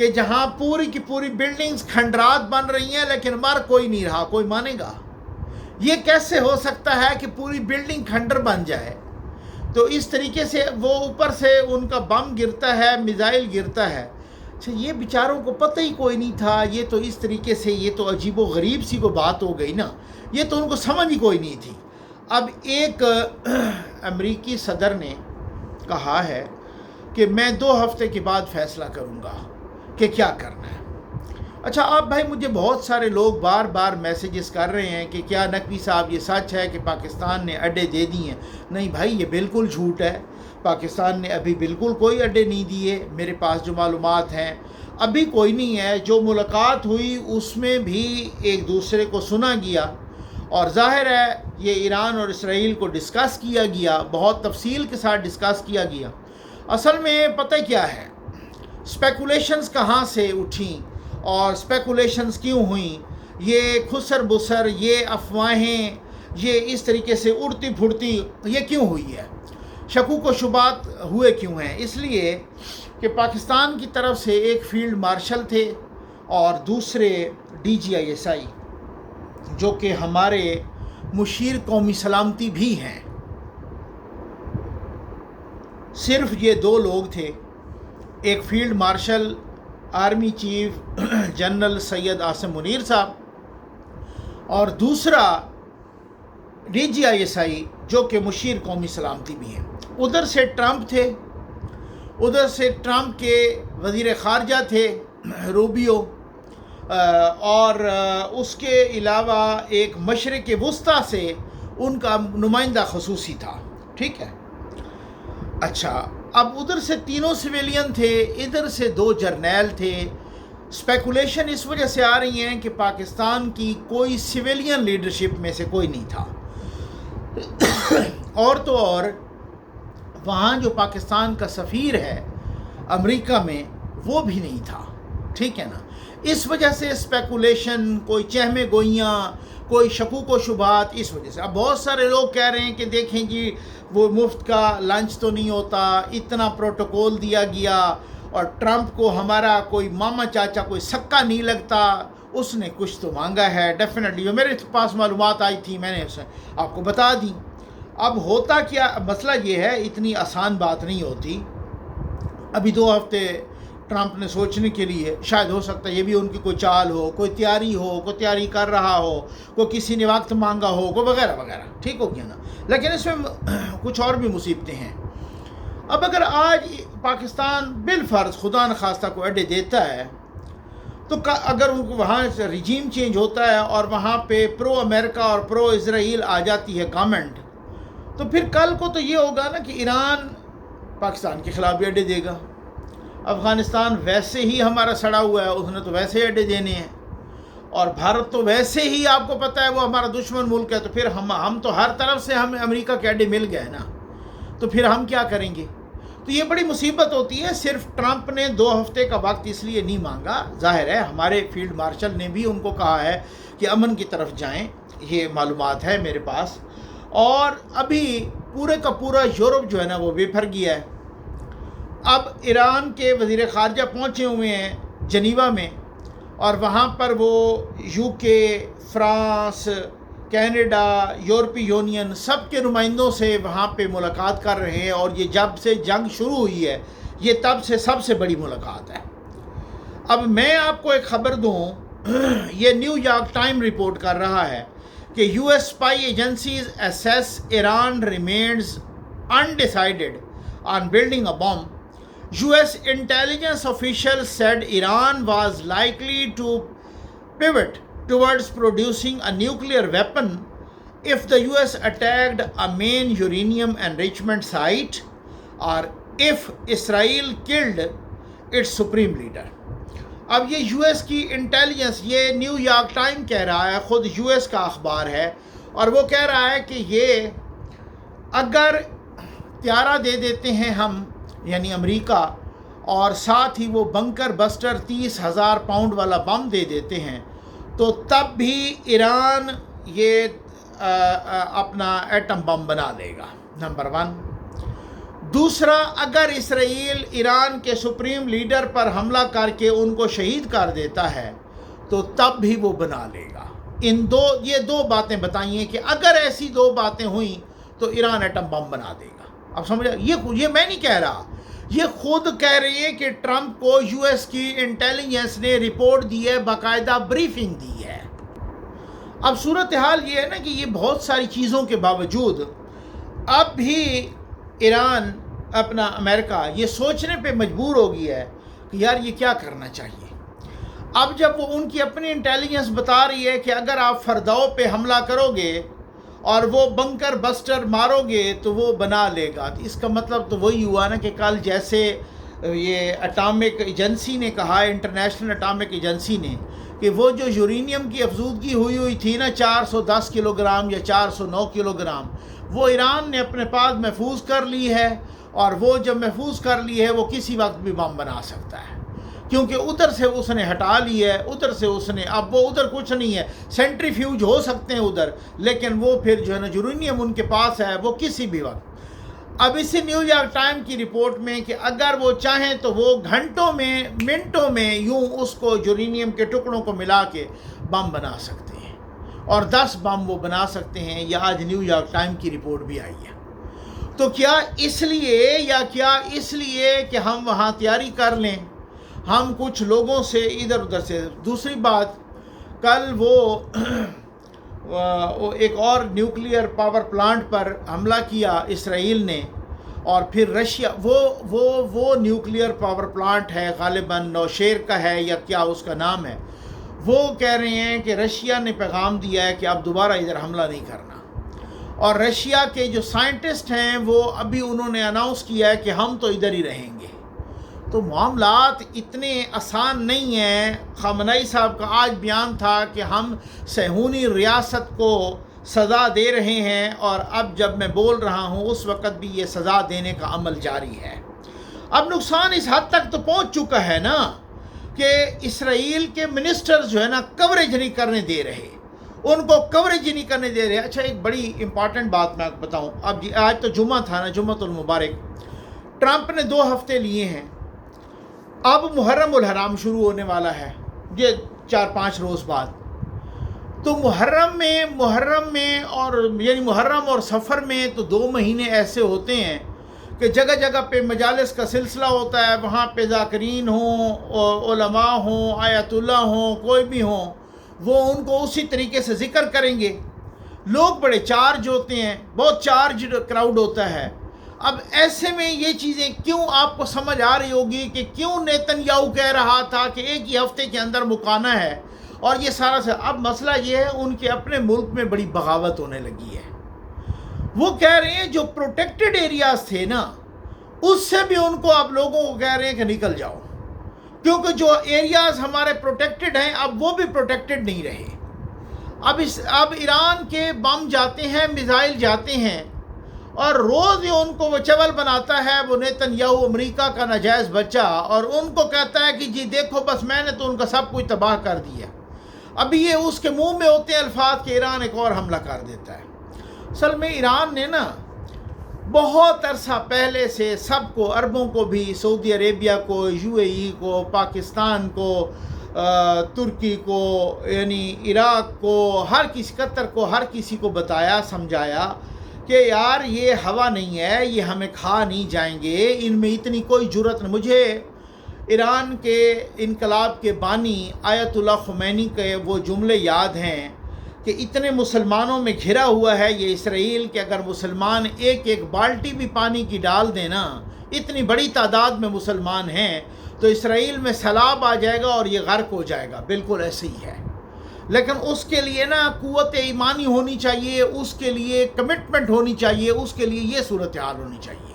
کہ جہاں پوری کی پوری بلڈنگز کھنڈرات بن رہی ہیں لیکن مر کوئی نہیں رہا. کوئی مانے گا؟ یہ کیسے ہو سکتا ہے کہ پوری بلڈنگ کھنڈر بن جائے؟ تو اس طریقے سے وہ اوپر سے ان کا بم گرتا ہے، میزائل گرتا ہے. اچھا، یہ بیچاروں کو پتہ ہی کوئی نہیں تھا. یہ تو اس طریقے سے یہ تو عجیب و غریب سی کو بات ہو گئی نا. یہ تو ان کو سمجھ ہی کوئی نہیں تھی. اب ایک امریکی صدر نے کہا ہے کہ میں 2 ہفتے کے بعد فیصلہ کروں گا کہ کیا کرنا ہے. اچھا، آپ بھائی مجھے بہت سارے لوگ بار بار میسیجز کر رہے ہیں کہ کیا نقوی صاحب یہ سچ ہے کہ پاکستان نے اڈے دے دی ہیں؟ نہیں بھائی، یہ بالکل جھوٹ ہے. پاکستان نے ابھی بالکل کوئی اڈے نہیں دیے. میرے پاس جو معلومات ہیں ابھی کوئی نہیں ہے. جو ملاقات ہوئی اس میں بھی ایک دوسرے کو سنا گیا اور ظاہر ہے یہ ایران اور اسرائیل کو ڈسکس کیا گیا، بہت تفصیل کے ساتھ ڈسکس کیا گیا. اصل میں پتہ کیا ہے، اسپیکولیشنز کہاں سے اٹھیں اور اسپیکولیشنز کیوں ہوئیں، یہ خسر بسر، یہ افواہیں، یہ اس طریقے سے اڑتی پھڑتی یہ کیوں ہوئی ہے؟ شکوک و شبہات ہوئے کیوں ہیں؟ اس لیے کہ پاکستان کی طرف سے ایک فیلڈ مارشل تھے اور دوسرے DGISI جو کہ ہمارے مشیر قومی سلامتی بھی ہیں. صرف یہ 2 لوگ تھے، ایک field marshal army chief general Syed Asim Munir صاحب اور دوسرا DGISI جو کہ مشیر قومی سلامتی بھی ہیں. ادھر سے ٹرمپ تھے، ادھر سے ٹرمپ کے وزیر خارجہ تھے روبیو، اور اس کے علاوہ ایک مشرق وسطیٰ سے ان کا نمائندہ خصوصی تھا. ٹھیک ہے. اچھا، اب ادھر سے 3 سویلین تھے، ادھر سے 2 جرنیل تھے. اسپیکولیشن اس وجہ سے آ رہی ہیں کہ پاکستان کی کوئی سویلین لیڈرشپ میں سے کوئی نہیں تھا، اور تو اور وہاں جو پاکستان کا سفیر ہے امریکہ میں وہ بھی نہیں تھا. ٹھیک ہے نا. اس وجہ سے اسپیکولیشن، کوئی چہمے گوئیاں، کوئی شکوک و شبہات اس وجہ سے. اب بہت سارے لوگ کہہ رہے ہیں کہ دیکھیں جی وہ مفت کا لنچ تو نہیں ہوتا، اتنا پروٹوکول دیا گیا اور ٹرمپ کو ہمارا کوئی ماما چاچا کوئی سکا نہیں لگتا، اس نے کچھ تو مانگا ہے. ڈیفینیٹلی جو میرے پاس معلومات آئی تھی میں نے اسے آپ کو بتا دی. اب ہوتا کیا، مسئلہ یہ ہے اتنی آسان بات نہیں ہوتی. ابھی 2 ہفتے ٹرمپ نے سوچنے کے لیے، شاید ہو سکتا ہے یہ بھی ان کی کوئی چال ہو، کوئی تیاری ہو، کوئی تیاری کر رہا ہو، کوئی کسی نے وقت مانگا ہو، کوئی وغیرہ وغیرہ. ٹھیک ہو گیا نا. لیکن اس میں کچھ اور بھی مصیبتیں ہیں. اب اگر آج پاکستان بالفرض خدا نخواستہ کو اڈے دیتا ہے تو اگر ان کو وہاں سے رجیم چینج ہوتا ہے اور وہاں پہ پرو امریکہ اور پرو اسرائیل آ جاتی ہے گورنمنٹ، تو پھر کل کو تو یہ ہوگا نا کہ ایران پاکستان کے خلاف بھی اڈے دے گا. افغانستان ویسے ہی ہمارا سڑا ہوا ہے، اس نے تو ویسے ہی اڈے دینے ہیں، اور بھارت تو ویسے ہی آپ کو پتہ ہے وہ ہمارا دشمن ملک ہے. تو پھر ہم تو ہر طرف سے ہمیں امریکہ کے اڈے مل گئے نا، تو پھر ہم کیا کریں گے؟ تو یہ بڑی مصیبت ہوتی ہے. صرف ٹرمپ نے 2 ہفتے کا وقت اس لیے نہیں مانگا، ظاہر ہے ہمارے فیلڈ مارشل نے بھی ان کو کہا ہے کہ امن کی طرف جائیں. یہ معلومات ہے میرے پاس. اور ابھی پورے کا پورا یورپ جو ہے نا وہ بفر گیا ہے. اب ایران کے وزیر خارجہ پہنچے ہوئے ہیں جنیوا میں، اور وہاں پر وہ UK، فرانس، کینیڈا، یورپی یونین سب کے نمائندوں سے وہاں پہ ملاقات کر رہے ہیں. اور یہ جب سے جنگ شروع ہوئی ہے یہ تب سے سب سے بڑی ملاقات ہے. اب میں آپ کو ایک خبر دوں، یہ نیو یارک ٹائم رپورٹ کر رہا ہے کہ US spy agencies assess Iran remains undecided on building a bomb. US intelligence officials said Iran was likely to pivot towards producing a nuclear weapon if the US attacked a main uranium enrichment site or if Israel killed its supreme leader. اب یہ US کی intelligence, یہ new York time کہہ رہا ہے، خود US کا اخبار ہے، اور وہ کہہ رہا ہے کہ یہ اگر طیارہ دے دیتے ہیں ہم یعنی امریکہ، اور ساتھ ہی وہ بنکر بسٹر 30,000 پاؤنڈ والا بم دے دیتے ہیں، تو تب بھی ایران یہ اپنا ایٹم بم بنا لے گا. نمبر 1. دوسرا، اگر اسرائیل ایران کے سپریم لیڈر پر حملہ کر کے ان کو شہید کر دیتا ہے تو تب بھی وہ بنا لے گا۔ یہ دو باتیں بتائی ہیں کہ اگر ایسی دو باتیں ہوئیں تو ایران ایٹم بم بنا دے گا۔ اب سمجھا، یہ میں نہیں کہہ رہا، یہ خود کہہ رہی ہے کہ ٹرمپ کو یو ایس کی انٹیلیجنس نے رپورٹ دی ہے، باقاعدہ بریفنگ دی ہے۔ اب صورتحال یہ ہے نا کہ یہ بہت ساری چیزوں کے باوجود اب بھی ایران، اپنا امریکہ یہ سوچنے پہ مجبور ہو گیا ہے کہ یار یہ کیا کرنا چاہیے۔ اب جب وہ ان کی اپنی انٹیلیجنس بتا رہی ہے کہ اگر آپ فرداؤ پہ حملہ کرو گے اور وہ بنکر بسٹر مارو گے تو وہ بنا لے گا، تو اس کا مطلب تو وہی ہوا نا کہ کل جیسے یہ اٹامک ایجنسی نے کہا، انٹرنیشنل اٹامک ایجنسی نے، کہ وہ جو یورینیم کی افزودگی ہوئی تھی نا 410 کلو گرام یا 409 کلو گرام، وہ ایران نے اپنے پاس محفوظ کر لی ہے، اور وہ جب محفوظ کر لی ہے وہ کسی وقت بھی بم بنا سکتا ہے، کیونکہ ادھر سے اس نے ہٹا لی ہے، ادھر سے اس نے، اب وہ ادھر کچھ نہیں ہے، سینٹریفیوج ہو سکتے ہیں ادھر، لیکن وہ پھر جو ہے نا یورینیم ان کے پاس ہے، وہ کسی بھی وقت۔ اب اسی نیو یارک ٹائم کی رپورٹ میں کہ اگر وہ چاہیں تو وہ گھنٹوں میں، منٹوں میں یوں اس کو یورینیم کے ٹکڑوں کو ملا کے بم بنا سکتے ہیں، اور 10 بم وہ بنا سکتے ہیں، یہ آج نیو یارک ٹائم کی رپورٹ بھی آئی ہے۔ تو کیا اس لیے کہ ہم وہاں تیاری کر لیں، ہم کچھ لوگوں سے ادھر ادھر سے۔ دوسری بات، کل وہ ایک اور نیوکلیئر پاور پلانٹ پر حملہ کیا اسرائیل نے، اور پھر رشیا، وہ نیوکلیئر پاور پلانٹ ہے غالباً نوشیر کا ہے یا کیا اس کا نام ہے، وہ کہہ رہے ہیں کہ رشیا نے پیغام دیا ہے کہ اب دوبارہ ادھر حملہ نہیں کرنا، اور رشیا کے جو سائنٹسٹ ہیں وہ ابھی انہوں نے اناؤنس کیا ہے کہ ہم تو ادھر ہی رہیں گے۔ تو معاملات اتنے آسان نہیں ہیں۔ خامنئی صاحب کا آج بیان تھا کہ ہم صہیونی ریاست کو سزا دے رہے ہیں، اور اب جب میں بول رہا ہوں اس وقت بھی یہ سزا دینے کا عمل جاری ہے۔ اب نقصان اس حد تک تو پہنچ چکا ہے نا کہ اسرائیل کے منسٹرز جو ہے نا کوریج نہیں کرنے دے رہے، ان کو کوریج ہی نہیں کرنے دے رہے۔ اچھا، ایک بڑی امپارٹنٹ بات میں آپ کو بتاؤں، اب آج تو جمعہ تھا نا، جمعۃ المبارک، ٹرمپ نے 2 ہفتے لیے ہیں، اب محرم الحرام شروع ہونے والا ہے، یہ 4-5 روز بعد۔ تو محرم میں اور یعنی محرم اور سفر میں تو 2 مہینے ایسے ہوتے ہیں کہ جگہ جگہ پہ مجالس کا سلسلہ ہوتا ہے، وہاں پہ ذاکرین ہوں، علماء ہوں، آیت اللہ ہوں، کوئی بھی ہوں، وہ ان کو اسی طریقے سے ذکر کریں گے۔ لوگ بڑے چارج ہوتے ہیں، بہت چارج کراؤڈ ہوتا ہے۔ اب ایسے میں یہ چیزیں کیوں آپ کو سمجھ آ رہی ہوگی کہ کیوں نیتن یاہو کہہ رہا تھا کہ ایک ہی ہفتے کے اندر مکانا ہے، اور یہ سارا سے اب مسئلہ یہ ہے ان کے اپنے ملک میں بڑی بغاوت ہونے لگی ہے۔ وہ کہہ رہے ہیں جو پروٹیکٹڈ ایریاز تھے نا، اس سے بھی ان کو اب لوگوں کو کہہ رہے ہیں کہ نکل جاؤ، کیونکہ جو ایریاز ہمارے پروٹیکٹڈ ہیں اب وہ بھی پروٹیکٹڈ نہیں رہے۔ اب ایران کے بم جاتے ہیں، میزائل جاتے ہیں، اور روز ہی ان کو وہ چول بناتا ہے وہ نیتن یاہو، امریکہ کا ناجائز بچہ، اور ان کو کہتا ہے کہ جی دیکھو بس میں نے تو ان کا سب کچھ تباہ کر دیا۔ ابھی یہ اس کے منہ میں ہوتے ہیں الفاظ کہ ایران ایک اور حملہ کر دیتا ہے۔ اصل میں ایران نے نا بہت عرصہ پہلے سے سب کو، عربوں کو بھی، سعودی عربیہ کو، یو اے ای کو، پاکستان کو، ترکی کو، یعنی عراق کو، ہر کسی، قطر کو، ہر کسی کو بتایا، سمجھایا کہ یار یہ ہوا نہیں ہے، یہ ہمیں کھا نہیں جائیں گے، ان میں اتنی کوئی جرت نہیں۔ مجھے ایران کے انقلاب کے بانی آیت اللہ خمینی کے وہ جملے یاد ہیں کہ اتنے مسلمانوں میں گھرا ہوا ہے یہ اسرائیل کہ اگر مسلمان ایک ایک بالٹی بھی پانی کی ڈال دینا، اتنی بڑی تعداد میں مسلمان ہیں، تو اسرائیل میں سیلاب آ جائے گا اور یہ غرق ہو جائے گا۔ بالکل ایسے ہی ہے، لیکن اس کے لیے نا قوت ایمانی ہونی چاہیے، اس کے لیے کمٹمنٹ ہونی چاہیے، اس کے لیے یہ صورتحال ہونی چاہیے۔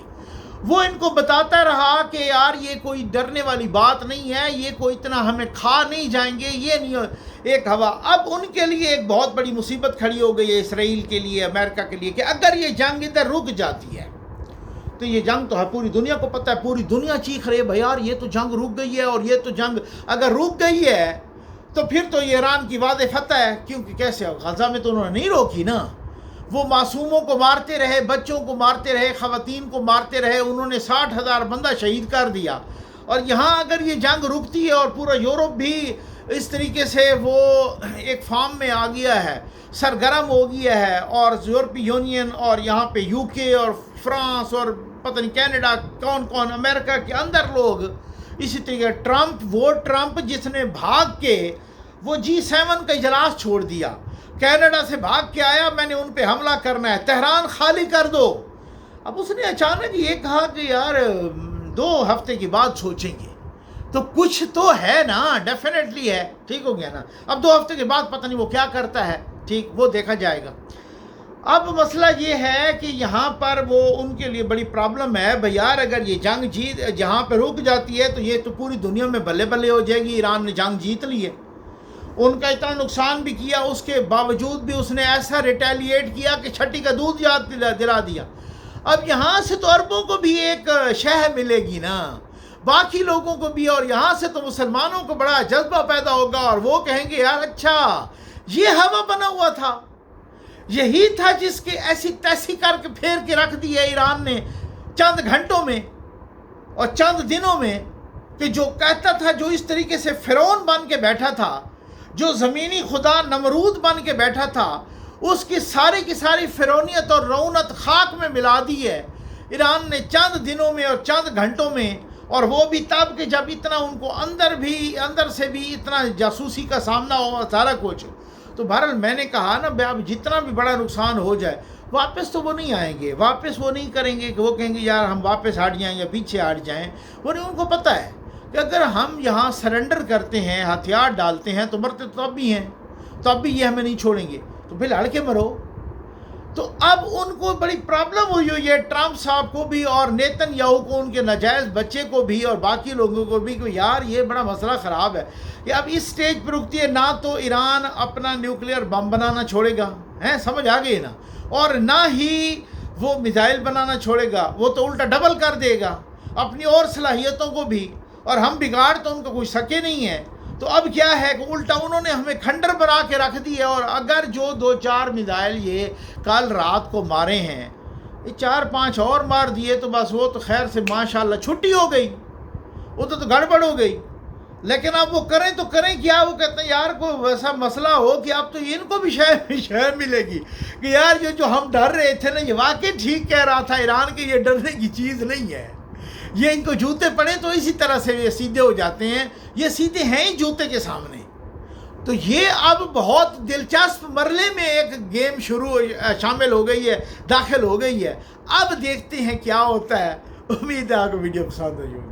وہ ان کو بتاتا رہا کہ یار یہ کوئی ڈرنے والی بات نہیں ہے، یہ کوئی اتنا ہمیں کھا نہیں جائیں گے، یہ نہیں ایک ہوا۔ اب ان کے لیے ایک بہت بڑی مصیبت کھڑی ہو گئی ہے، اسرائیل کے لیے، امریکہ کے لیے، کہ اگر یہ جنگ ادھر رک جاتی ہے تو یہ جنگ تو ہے پوری دنیا کو پتہ ہے، پوری دنیا چیخ رہی ہے بھائی یار یہ تو جنگ رک گئی ہے، اور یہ تو جنگ اگر رک گئی ہے تو پھر تو یہ ایران کی واضح فتح ہے، کیونکہ کیسے غزہ میں تو انہوں نے نہیں روکی نا، وہ معصوموں کو مارتے رہے، بچوں کو مارتے رہے، خواتین کو مارتے رہے، انہوں نے 60,000 بندہ شہید کر دیا۔ اور یہاں اگر یہ جنگ رکتی ہے اور پورا یورپ بھی اس طریقے سے وہ ایک فارم میں آ گیا ہے، سرگرم ہو گیا ہے، اور یورپی یونین اور یہاں پہ یو کے اور فرانس اور پتہ نہیں کینیڈا، کون کون، امریکہ کے اندر لوگ اسی طریقے ٹرمپ جس نے بھاگ کے وہ G7 کا اجلاس چھوڑ دیا، کینیڈا سے بھاگ کے آیا، میں نے ان پہ حملہ کرنا ہے، تہران خالی کر دو۔ اب اس نے اچانک یہ کہا کہ یار 2 ہفتے کے بعد سوچیں گے، تو کچھ تو ہے نا، ڈیفینیٹلی ہے، ٹھیک ہو گیا نا۔ اب 2 ہفتے کے بعد پتہ نہیں وہ کیا کرتا ہے، ٹھیک، وہ دیکھا جائے گا۔ اب مسئلہ یہ ہے کہ یہاں پر وہ ان کے لیے بڑی پرابلم ہے، بھئی یار اگر یہ جنگ جہاں پہ رک جاتی ہے تو یہ تو پوری دنیا میں بلے بلے ہو جائے گی، ایران نے جنگ جیت لی ہے، ان کا اتنا نقصان بھی کیا، اس کے باوجود بھی اس نے ایسا ریٹیلیٹ کیا کہ چھٹی کا دودھ یاد دلا دیا۔ اب یہاں سے تو عربوں کو بھی ایک شہ ملے گی نا، باقی لوگوں کو بھی، اور یہاں سے تو مسلمانوں کو بڑا جذبہ پیدا ہوگا، اور وہ کہیں گے یار اچھا یہ ہوا بنا ہوا تھا، یہی تھا جس کے ایسی تیسی کر کے پھیر کے رکھ دی ہے ایران نے چند گھنٹوں میں اور چند دنوں میں، کہ جو کہتا تھا، جو اس طریقے سے فرعون بن کے بیٹھا تھا، جو زمینی خدا نمرود بن کے بیٹھا تھا، اس کی ساری فرعونیت اور رونت خاک میں ملا دی ہے ایران نے چند دنوں میں اور چند گھنٹوں میں، اور وہ بھی تب کہ جب اتنا ان کو اندر سے بھی اتنا جاسوسی کا سامنا ہوا، سارا کچھ۔ تو بہرحال میں نے کہا نا، اب جتنا بھی بڑا نقصان ہو جائے واپس تو وہ نہیں آئیں گے، واپس وہ نہیں کریں گے کہ وہ کہیں گے یار ہم واپس ہٹ جائیں یا پیچھے ہٹ جائیں۔ وہ نہیں، ان کو پتہ ہے کہ اگر ہم یہاں سرنڈر کرتے ہیں، ہتھیار ڈالتے ہیں، تو مرتے تو اب بھی ہیں، تو اب بھی یہ ہمیں نہیں چھوڑیں گے، تو پھر لڑ کے مرو۔ تو اب ان کو بڑی پرابلم ہوئی ہے، ٹرمپ صاحب کو بھی اور نیتن یاہو کو، ان کے ناجائز بچے کو بھی اور باقی لوگوں کو بھی، کہ یار یہ بڑا مسئلہ خراب ہے۔ کہ اب اس سٹیج پر رکتی ہے، نہ تو ایران اپنا نیوکلیئر بم بنانا چھوڑے گا، سمجھ آ گئی نا، اور نہ ہی وہ میزائل بنانا چھوڑے گا، وہ تو الٹا ڈبل کر دے گا اپنی اور صلاحیتوں کو بھی، اور ہم بگاڑ تو ان کو کوئی سکے نہیں ہے۔ تو اب کیا ہے کہ الٹا انہوں نے ہمیں کھنڈر بنا کے رکھ دی ہے، اور اگر جو 2-4 میزائل یہ کل رات کو مارے ہیں، یہ 4-5 اور مار دیے تو بس وہ تو خیر سے ماشاءاللہ چھٹی ہو گئی، وہ تو گڑبڑ ہو گئی۔ لیکن اب وہ کریں تو کریں کیا؟ وہ کہتے ہیں یار کوئی ویسا مسئلہ ہو کہ اب تو ان کو بھی شے ملے گی کہ یار جو ہم ڈر رہے تھے نا، یہ واقعی ٹھیک کہہ رہا تھا ایران، کی یہ ڈرنے کی چیز نہیں ہے، یہ ان کو جوتے پڑے تو اسی طرح سے یہ سیدھے ہو جاتے ہیں، یہ سیدھے ہیں ہی جوتے کے سامنے۔ تو یہ اب بہت دلچسپ مرحلے میں ایک گیم شامل ہو گئی ہے، داخل ہو گئی ہے۔ اب دیکھتے ہیں کیا ہوتا ہے۔ امید ہے آپ کو ویڈیو پسند ہوئی ہوگی۔